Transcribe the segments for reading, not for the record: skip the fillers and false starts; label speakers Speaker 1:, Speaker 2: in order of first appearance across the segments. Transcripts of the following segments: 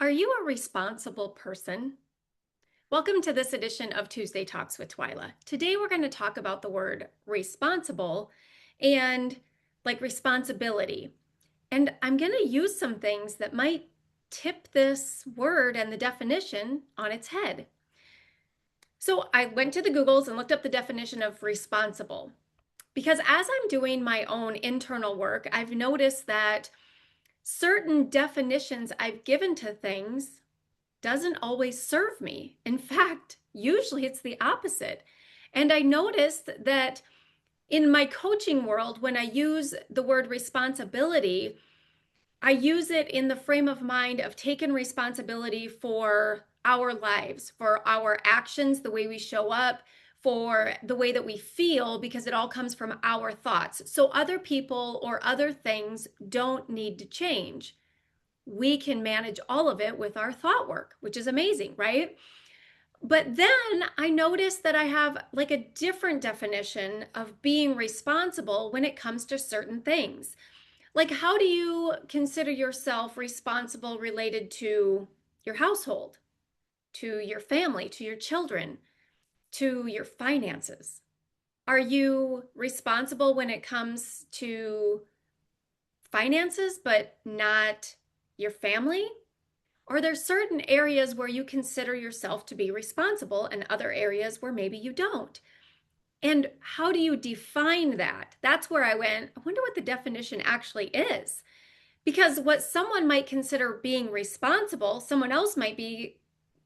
Speaker 1: Are you a responsible person? Welcome to this edition of Tuesday Talks with Twyla. Today we're going to talk about the word responsible and responsibility. And I'm going to use some things that might tip this word and the definition on its head. So I went to the Googles and looked up the definition of responsible because as I'm doing my own internal work, I've noticed that certain definitions I've given to things doesn't always serve me. In fact, usually it's the opposite. And I noticed that in my coaching world, when I use the word responsibility, I use it in the frame of mind of taking responsibility for our lives, for our actions, the way we show up, for the way that we feel, because it all comes from our thoughts. So other people or other things don't need to change. We can manage all of it with our thought work, which is amazing, right? But then I noticed that I have like a different definition of being responsible when it comes to certain things. Like, how do you consider yourself responsible related to your household, to your family, to your children, to your finances? Are you responsible when it comes to finances, but not your family? Are there certain areas where you consider yourself to be responsible and other areas where maybe you don't? And how do you define that? That's where I went, I wonder what the definition actually is. Because what someone might consider being responsible, someone else might be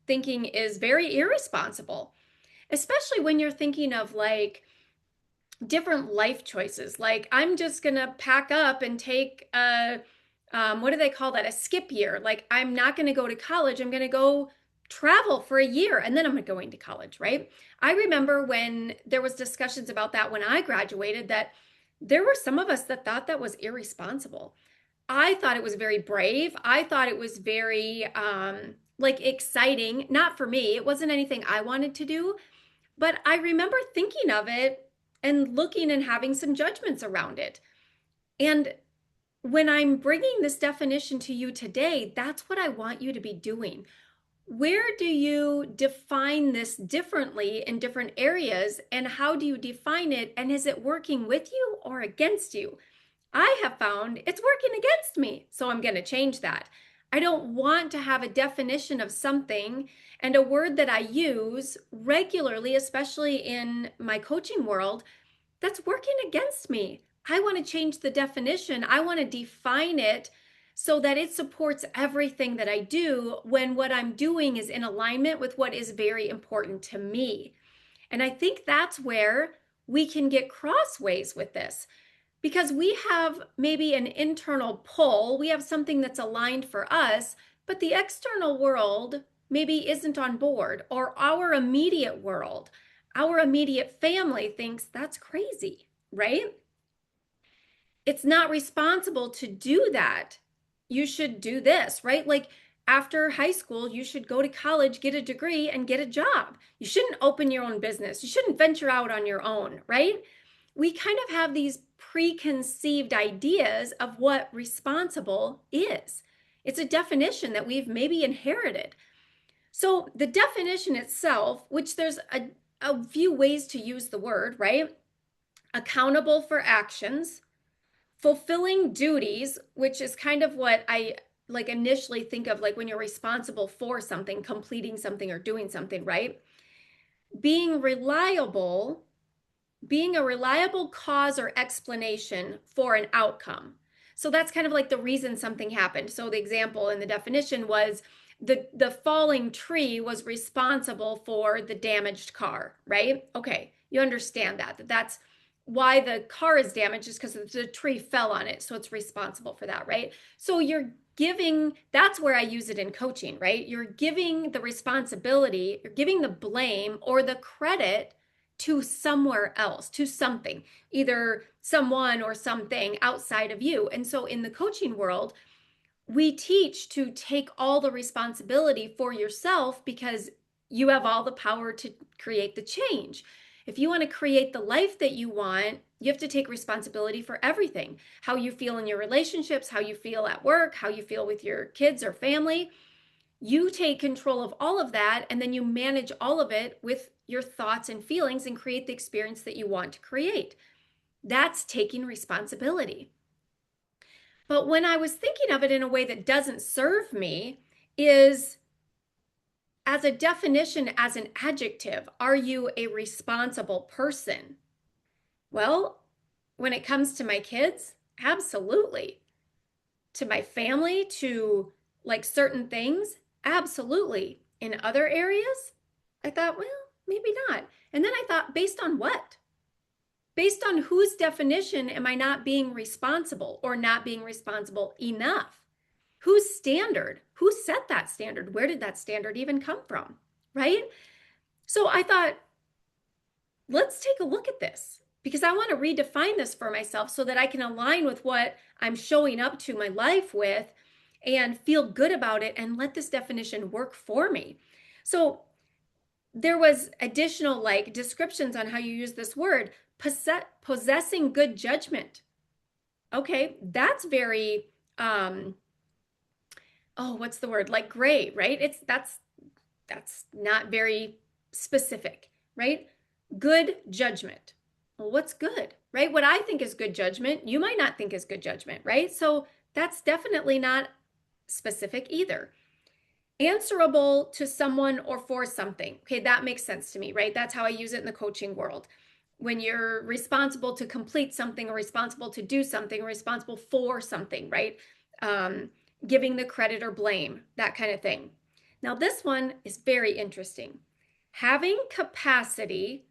Speaker 1: thinking is very irresponsible, especially when you're thinking of like different life choices. Like, I'm just going to pack up and take what do they call that? A skip year. Like, I'm not going to go to college. I'm going to go travel for a year and then I'm going to college, right? I remember when there was discussions about that when I graduated, that there were some of us that thought that was irresponsible. I thought it was very brave. I thought it was very exciting. Not for me. It wasn't anything I wanted to do, but I remember thinking of it and looking and having some judgments around it. And when I'm bringing this definition to you today, that's what I want you to be doing. Where do you define this differently in different areas, and how do you define it? And is it working with you or against you? I have found it's working against me, so I'm going to change that. I don't want to have a definition of something and a word that I use regularly, especially in my coaching world, that's working against me. I want to change the definition. I want to define it so that it supports everything that I do when what I'm doing is in alignment with what is very important to me. And I think that's where we can get crossways with this, because we have maybe an internal pull, we have something that's aligned for us, but the external world maybe isn't on board, or our immediate world, our immediate family thinks that's crazy, right? It's not responsible to do that. You should do this, right? Like, after high school, you should go to college, get a degree, and get a job. You shouldn't open your own business. You shouldn't venture out on your own, right? We kind of have these preconceived ideas of what responsible is. It's a definition that we've maybe inherited. So the definition itself, which there's a few ways to use the word, right? Accountable for actions, fulfilling duties, which is kind of what I like initially think of, like when you're responsible for something, completing something or doing something, right? Being reliable, being a reliable cause or explanation for an outcome. So that's kind of like the reason something happened. So the example in the definition was the falling tree was responsible for the damaged car, right? Okay, you understand that's why the car is damaged, is because the tree fell on it. So it's responsible for that, right? So you're giving, that's where I use it in coaching, right? You're giving the responsibility, you're giving the blame or the credit to somewhere else, to something, either someone or something outside of you. And so in the coaching world, we teach to take all the responsibility for yourself, because you have all the power to create the change. If you want to create the life that you want, you have to take responsibility for everything. How you feel in your relationships, how you feel at work, how you feel with your kids or family. You take control of all of that, and then you manage all of it with your thoughts and feelings and create the experience that you want to create. That's taking responsibility. But when I was thinking of it in a way that doesn't serve me, is as a definition, as an adjective, are you a responsible person? Well, when it comes to my kids, absolutely. To my family, to like certain things, absolutely. In other areas, I thought, well, maybe not. And then I thought, based on what? Based on whose definition am I not being responsible or not being responsible enough? Whose standard? Who set that standard? Where did that standard even come from? Right? So I thought, let's take a look at this because I want to redefine this for myself so that I can align with what I'm showing up to my life with and feel good about it and let this definition work for me. So there was additional like descriptions on how you use this word, possessing good judgment. Okay, that's very what's the word? Like gray, right? That's not very specific, right? Good judgment. Well, what's good, right? What I think is good judgment, you might not think is good judgment, right? So that's definitely not specific either. Answerable to someone or for something. Okay, that makes sense to me, right? That's how I use it in the coaching world. When you're responsible to complete something or responsible to do something or responsible for something, right? Giving the credit or blame, that kind of thing. Now, this one is very interesting. Having capacity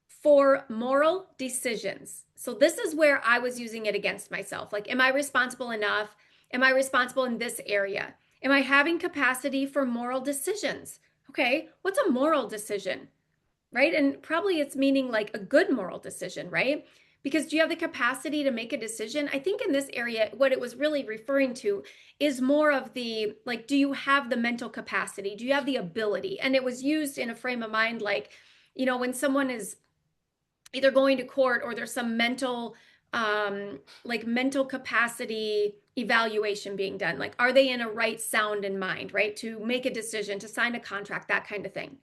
Speaker 1: for moral decisions. So, this is where I was using it against myself. Like, am I responsible enough? Am I responsible in this area? Am I having capacity for moral decisions? Okay, what's a moral decision? Right? And probably it's meaning like a good moral decision, right? Because do you have the capacity to make a decision? I think in this area, what it was really referring to is more of the like, do you have the mental capacity? Do you have the ability? And it was used in a frame of mind like, when someone is either going to court or there's some mental mental capacity evaluation being done, like are they in a right sound in mind, right, to make a decision, to sign a contract, that kind of thing.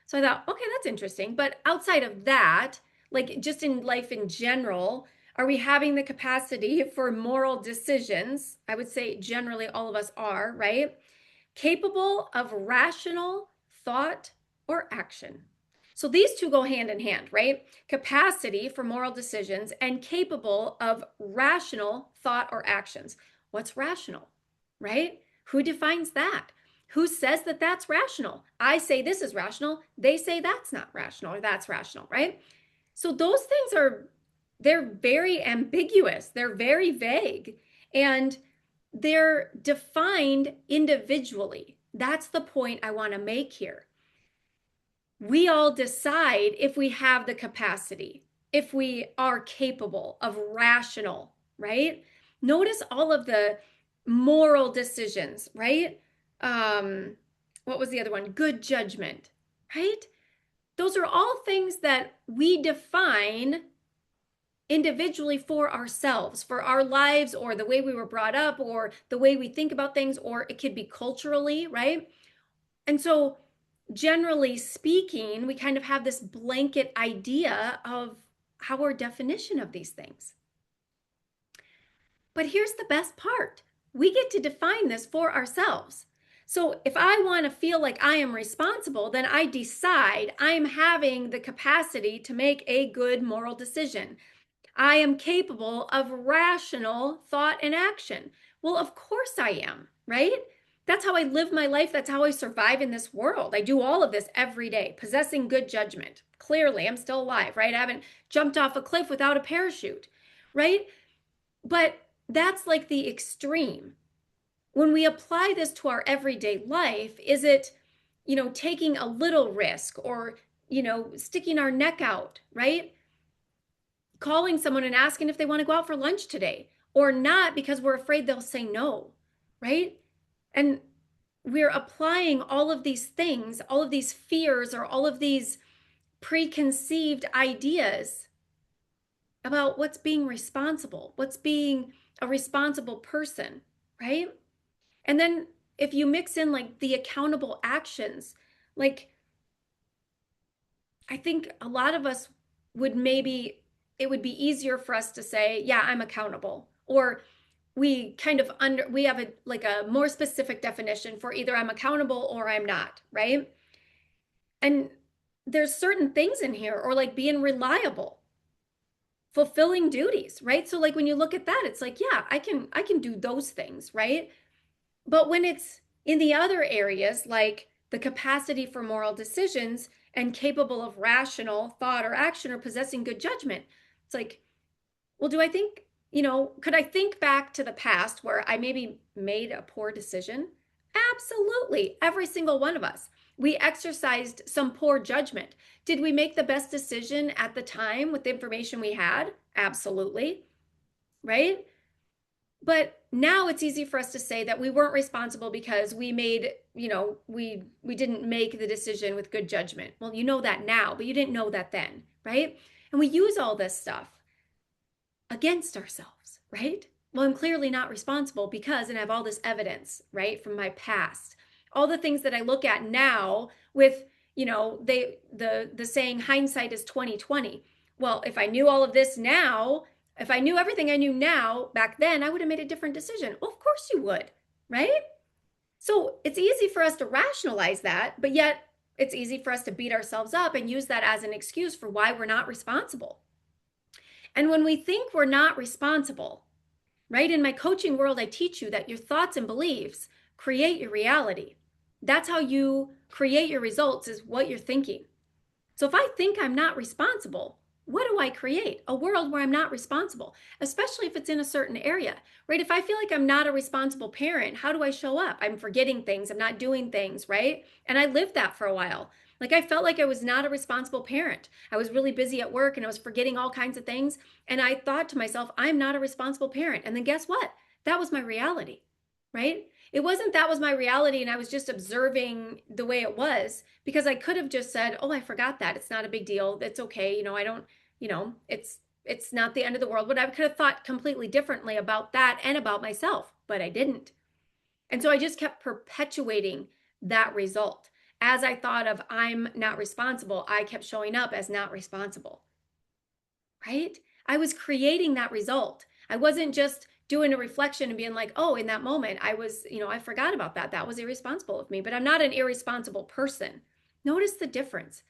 Speaker 1: So I thought, okay, that's interesting. But outside of that, like just in life in general, are we having the capacity for moral decisions? I would say generally all of us are, right? Capable of rational thought or action. So these two go hand in hand, right? Capacity for moral decisions and capable of rational thought or actions. What's rational, right? Who defines that? Who says that that's rational? I say this is rational. They say that's not rational or that's rational, right? So those things they're very ambiguous. They're very vague and they're defined individually. That's the point I want to make here. We all decide if we have the capacity, if we are capable of rational, right? Notice all of the moral decisions, right? What was the other one? Good judgment, right? Those are all things that we define individually for ourselves, for our lives, or the way we were brought up, or the way we think about things, or it could be culturally, right? And so, generally speaking, we kind of have this blanket idea of our definition of these things. But here's the best part. We get to define this for ourselves. So if I want to feel like I am responsible, then I decide I'm having the capacity to make a good moral decision. I am capable of rational thought and action. Well, of course I am, right? That's how I live my life. That's how I survive in this world. I do all of this every day, possessing good judgment. Clearly, I'm still alive, right? I haven't jumped off a cliff without a parachute, right? But that's like the extreme. When we apply this to our everyday life, is it, taking a little risk or, sticking our neck out, right? Calling someone and asking if they want to go out for lunch today or not because we're afraid they'll say no, right? And we're applying all of these things, all of these fears, or all of these preconceived ideas about what's being responsible, what's being a responsible person, right? And then if you mix in like the accountable actions, like I think a lot of us would maybe, it would be easier for us to say, yeah, I'm accountable. Or we kind of we have a like a more specific definition for either I'm accountable or I'm not, right? And there's certain things in here, or like being reliable, fulfilling duties, right? So like when you look at that, it's like, yeah, I can do those things, right? But when it's in the other areas, like the capacity for moral decisions and capable of rational thought or action or possessing good judgment, it's like, well, do I think, could I think back to the past where I maybe made a poor decision? Absolutely. Every single one of us. We exercised some poor judgment. Did we make the best decision at the time with the information we had? Absolutely. Right? But now it's easy for us to say that we weren't responsible because we made, we didn't make the decision with good judgment. Well, you know that now, but you didn't know that then, right? And we use all this stuff against ourselves, right? Well, I'm clearly not responsible because, and I have all this evidence, right, from my past. All the things that I look at now with, the saying hindsight is 2020. Well, if I knew all of this now, if I knew everything I knew now back then, I would have made a different decision. Well, of course you would, right? So it's easy for us to rationalize that, but yet it's easy for us to beat ourselves up and use that as an excuse for why we're not responsible. And when we think we're not responsible, right? In my coaching world, I teach you that your thoughts and beliefs create your reality. That's how you create your results, is what you're thinking. So if I think I'm not responsible, what do I create? A world where I'm not responsible, especially if it's in a certain area, right? If I feel like I'm not a responsible parent, how do I show up? I'm forgetting things, I'm not doing things, right? And I lived that for a while. Like I felt like I was not a responsible parent. I was really busy at work and I was forgetting all kinds of things. And I thought to myself, I'm not a responsible parent. And then guess what? That was my reality, right? It wasn't that was my reality and I was just observing the way it was, because I could have just said, oh, I forgot that. It's not a big deal. It's okay. I don't, it's not the end of the world. But I could have thought completely differently about that and about myself, but I didn't. And so I just kept perpetuating that result. As I thought of I'm not responsible, I kept showing up as not responsible, right? I was creating that result. I wasn't just doing a reflection and being like, oh, in that moment, I was, I forgot about that. That was irresponsible of me, but I'm not an irresponsible person. Notice the difference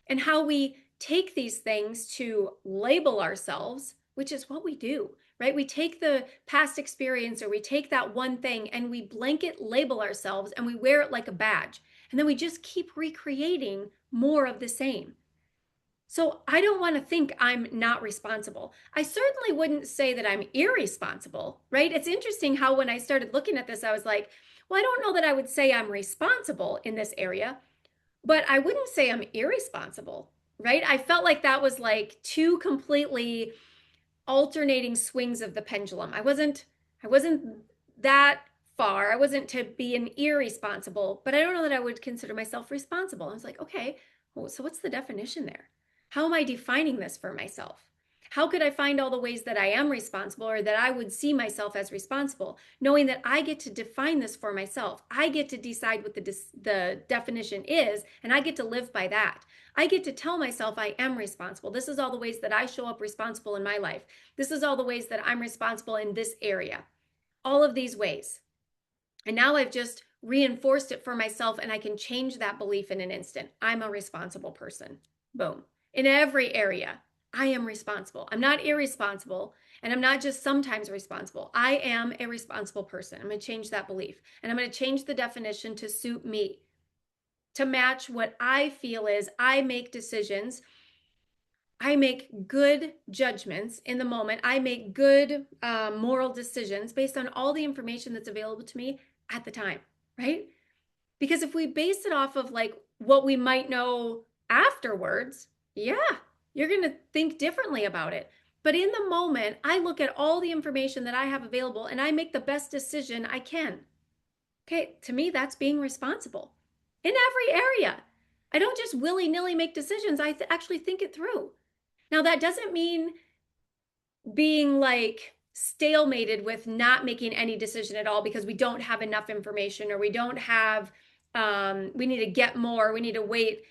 Speaker 1: and how we take these things to label ourselves, which is what we do, right? We take the past experience or we take that one thing and we blanket label ourselves and we wear it like a badge. And then we just keep recreating more of the same. So I don't want to think I'm not responsible. I certainly wouldn't say that I'm irresponsible, right? It's interesting how when I started looking at this, I was like, well, I don't know that I would say I'm responsible in this area, but I wouldn't say I'm irresponsible, right? I felt like that was like two completely alternating swings of the pendulum. I wasn't that far. I wasn't to be an irresponsible, but I don't know that I would consider myself responsible. I was like, okay, well, so what's the definition there? How am I defining this for myself? How could I find all the ways that I am responsible or that I would see myself as responsible, knowing that I get to define this for myself? I get to decide what the definition is, and I get to live by that. I get to tell myself I am responsible. This is all the ways that I show up responsible in my life. This is all the ways that I'm responsible in this area. All of these ways. And now I've just reinforced it for myself, and I can change that belief in an instant. I'm a responsible person. Boom. In every area, I am responsible. I'm not irresponsible, and I'm not just sometimes responsible. I am a responsible person. I'm going to change that belief, and I'm going to change the definition to suit me, to match what I feel is I make decisions. I make good judgments in the moment. I make good moral decisions based on all the information that's available to me at the time, right? Because if we base it off of like what we might know afterwards, yeah, you're going to think differently about it. But in the moment, I look at all the information that I have available and I make the best decision I can. Okay, to me, that's being responsible in every area. I don't just willy-nilly make decisions. I actually think it through. Now, that doesn't mean being like stalemated with not making any decision at all because we don't have enough information, or we don't have, we need to get more, we need to wait,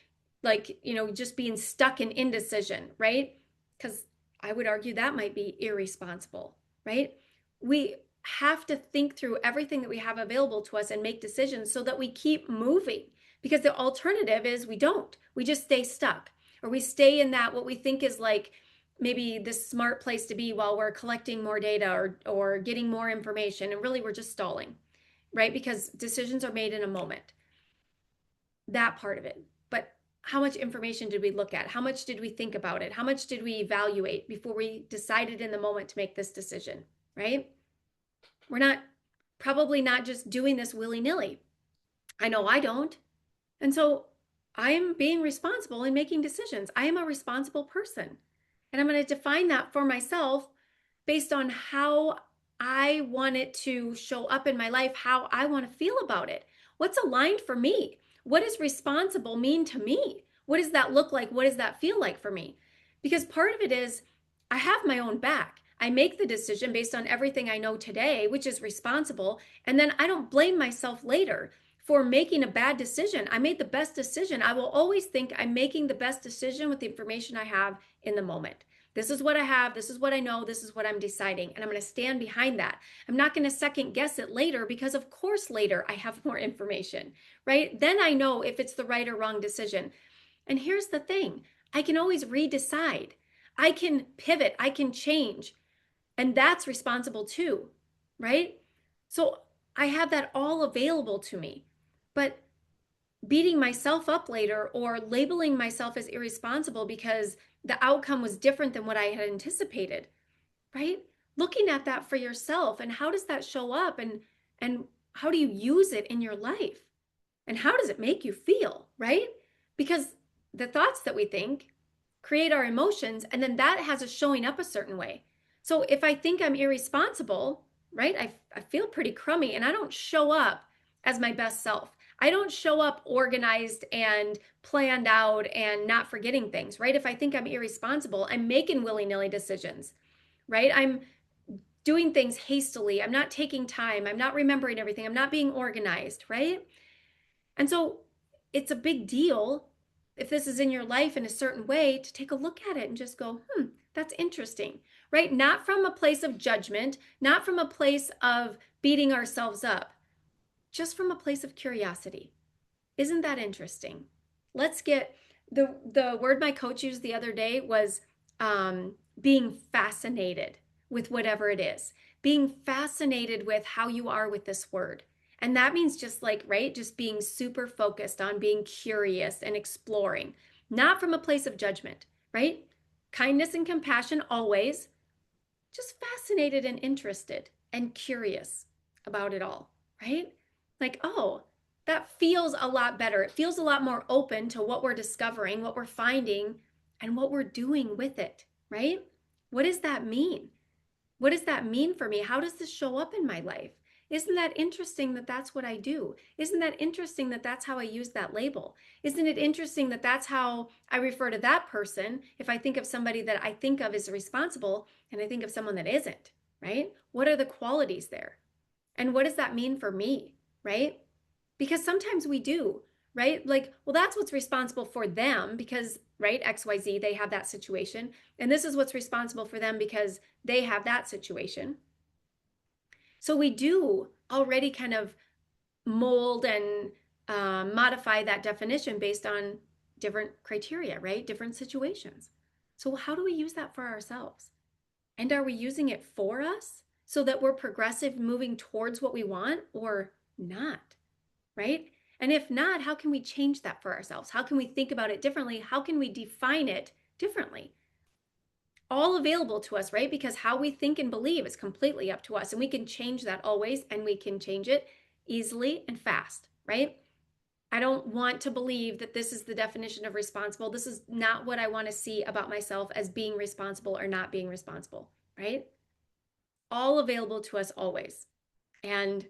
Speaker 1: like, just being stuck in indecision, right? Because I would argue that might be irresponsible, right? We have to think through everything that we have available to us and make decisions so that we keep moving, because the alternative is we don't. We just stay stuck, or we stay in that what we think is like maybe the smart place to be while we're collecting more data, or getting more information, and really we're just stalling, right? Because decisions are made in a moment. That part of it. But how much information did we look at? How much did we think about it? How much did we evaluate before we decided in the moment to make this decision, right? We're probably not just doing this willy-nilly. I know I don't. And so I am being responsible in making decisions. I am a responsible person. And I'm going to define that for myself based on how I want it to show up in my life, how I want to feel about it. What's aligned for me? What does responsible mean to me? What does that look like? What does that feel like for me? Because part of it is I have my own back. I make the decision based on everything I know today, which is responsible. And then I don't blame myself later for making a bad decision. I made the best decision. I will always think I'm making the best decision with the information I have in the moment. This is what I have. This is what I know. This is what I'm deciding. And I'm going to stand behind that. I'm not going to second guess it later, because of course later I have more information, right? Then I know if it's the right or wrong decision. And here's the thing. I can always redecide. I can pivot. I can change. And that's responsible too, right? So I have that all available to me. But beating myself up later, or labeling myself as irresponsible because the outcome was different than what I had anticipated, right? Looking at that for yourself, and how does that show up, and how do you use it in your life? And how does it make you feel, right? Because the thoughts that we think create our emotions, and then that has us showing up a certain way. So if I think I'm irresponsible, right, I feel pretty crummy, and I don't show up as my best self. I don't show up organized and planned out and not forgetting things, right? If I think I'm irresponsible, I'm making willy-nilly decisions, right? I'm doing things hastily. I'm not taking time. I'm not remembering everything. I'm not being organized, right? And so it's a big deal, if this is in your life in a certain way, to take a look at it and just go, that's interesting, right? Not from a place of judgment, not from a place of beating ourselves up, just from a place of curiosity. Isn't that interesting? Let's get the word my coach used the other day was being fascinated with whatever it is, being fascinated with how you are with this word. And that means just like, right, just being super focused on being curious and exploring, not from a place of judgment, right? Kindness and compassion always, just fascinated and interested and curious about it all, right? Like, oh, that feels a lot better. It feels a lot more open to what we're discovering, what we're finding, and what we're doing with it, right? What does that mean? What does that mean for me? How does this show up in my life? Isn't that interesting that that's what I do? Isn't that interesting that that's how I use that label? Isn't it interesting that that's how I refer to that person if I think of somebody that I think of as responsible and I think of someone that isn't, right? What are the qualities there? And what does that mean for me, right? Because sometimes we do, right? Like, well, that's what's responsible for them because, right, XYZ, they have that situation. And this is what's responsible for them because they have that situation. So we do already kind of mold and modify that definition based on different criteria, right? Different situations. So how do we use that for ourselves? And are we using it for us so that we're progressive, moving towards what we want, or not, right? And if not, how can we change that for ourselves? How can we think about it differently? How can we define it differently? All available to us, right? Because how we think and believe is completely up to us, and we can change that always, and we can change it easily and fast, right? I don't want to believe that this is the definition of responsible. This is not what I want to see about myself as being responsible or not being responsible, right? All available to us always. And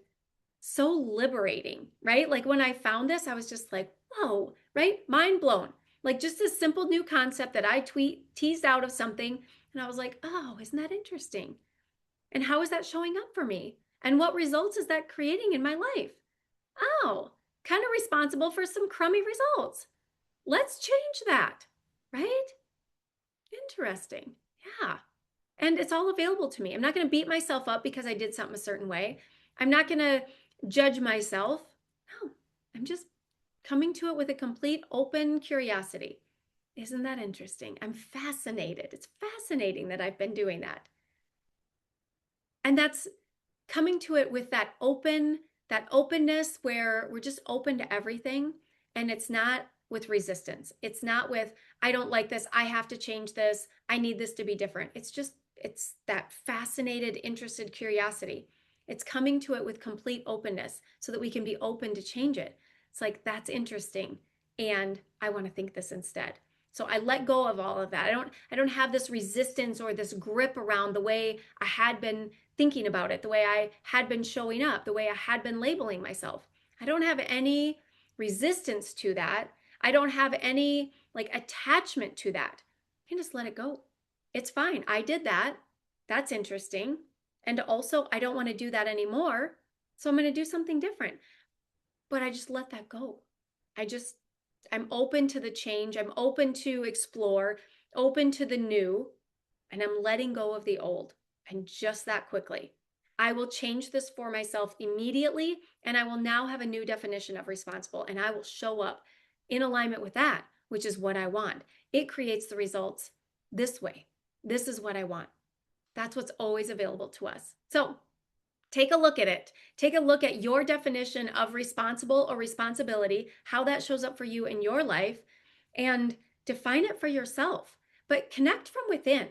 Speaker 1: so liberating, right? Like when I found this, I was just like, whoa, right? Mind blown. Like just this simple new concept that I teased out of something. And I was like, oh, isn't that interesting? And how is that showing up for me? And what results is that creating in my life? Oh, kind of responsible for some crummy results. Let's change that, right? Interesting. Yeah. And it's all available to me. I'm not going to beat myself up because I did something a certain way. I'm not going to judge myself. No, I'm just coming to it with a complete open curiosity. Isn't that interesting? I'm fascinated. It's fascinating that I've been doing that. And that's coming to it with that openness where we're just open to everything, and it's not with resistance. It's not with, I don't like this, I have to change this, I need this to be different. It's that fascinated, interested curiosity. It's coming to it with complete openness so that we can be open to change it. It's like, that's interesting, and I want to think this instead. So I let go of all of that. I don't have this resistance or this grip around the way I had been thinking about it, the way I had been showing up, the way I had been labeling myself. I don't have any resistance to that. I don't have any like attachment to that. I can just let it go. It's fine. I did that. That's interesting. And also, I don't want to do that anymore. So I'm going to do something different. But I just let that go. I'm open to the change. I'm open to explore, open to the new, and I'm letting go of the old. And just that quickly, I will change this for myself immediately, and I will now have a new definition of responsible, and I will show up in alignment with that, which is what I want. It creates the results this way. This is what I want. That's what's always available to us. So take a look at it. Take a look at your definition of responsible or responsibility, how that shows up for you in your life, and define it for yourself. But connect from within.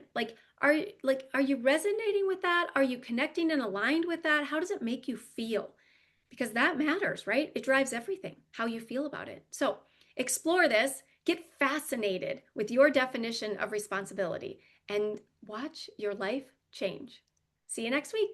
Speaker 1: Are you resonating with that? Are you connecting and aligned with that? How does it make you feel? Because that matters, right? It drives everything, how you feel about it. So explore this, get fascinated with your definition of responsibility, and watch your life change. See you next week.